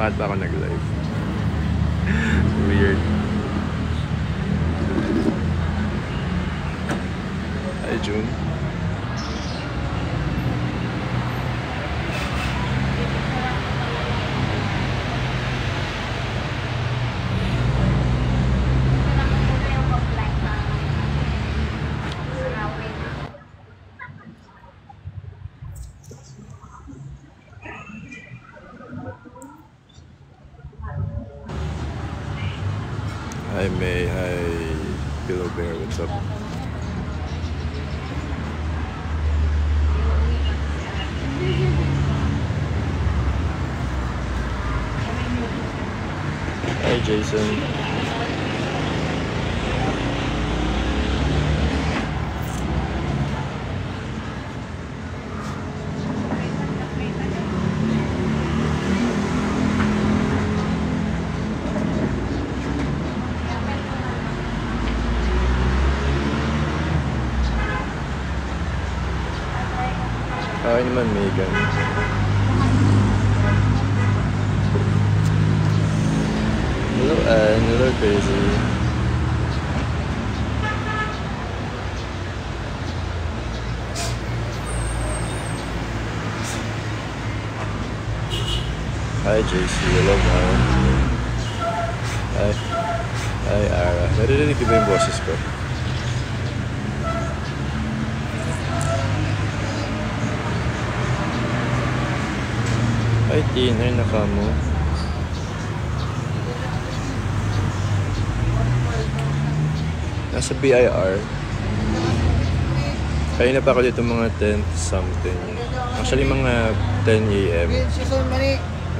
Bakit ba ako nag-live? Weird. Hi, June. Hi May, hi Pillow Bear, what's up? Hi Jason. Hi naman Megan. Hello Anne, hello Crazy. Hi JC, hello Mal. Hi Ara. Naririnig ko ba yung boses ko? Hi Tin, hi Nakamo. Nasa BIR. Kaya na pa ako dito mga 10 something. Actually mga 10 AM.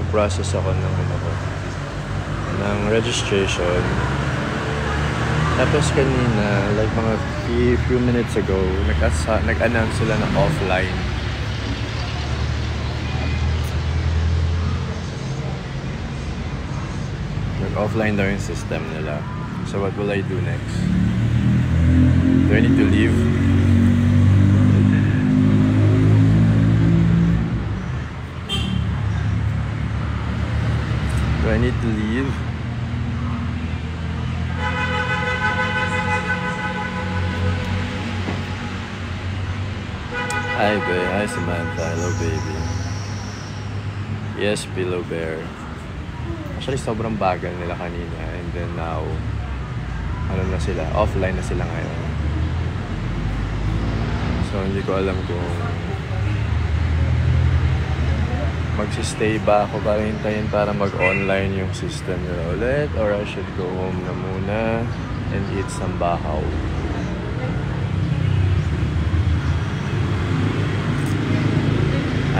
Nag-process ako ng registration. Tapos kanina, like mga few minutes ago, nag-announce sila na offline. Nag-offline daw yung system nila. So what will I do next? Do I need to leave? Do I need to leave? Hi babe, hi Samantha, hello baby. Yes, Pillow Bear. Actually sobrang bagal nila kanina and then now ano na sila, offline na sila ngayon. So hindi ko alam kung magsistay ba ako para hintayin para mag-online yung system nila ulit or I should go home na muna and eat some bahaw.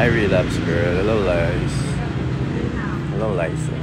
Hi Relapse Girl, hello Liz. Hello Liza.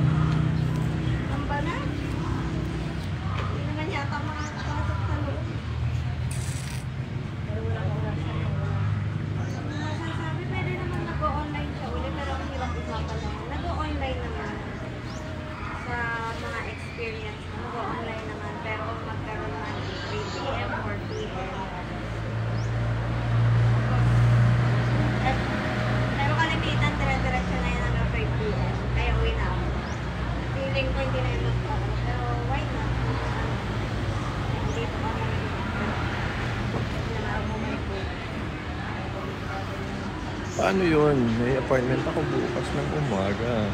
Paano yun? May appointment ako bukas ng umaga.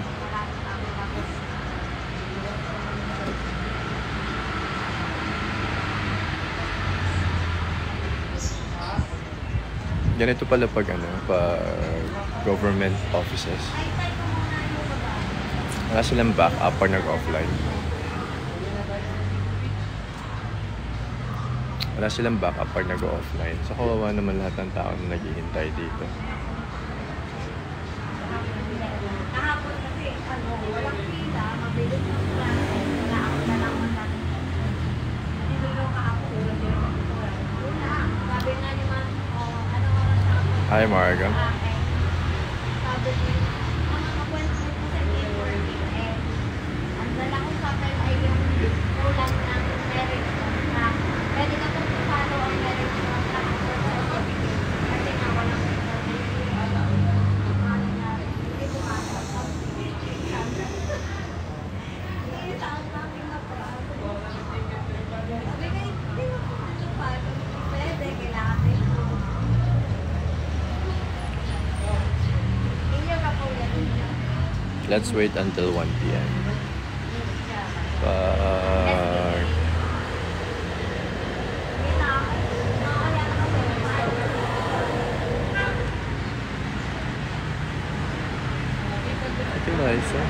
Ganito pala pag government offices. Wala silang back-up or nag-offline. Wala silang back-up or nag-offline. So kawawa naman lahat ng tao na naghihintay dito. Hi Marga. Let's wait until 1 p.m. Bye. Ito na isa.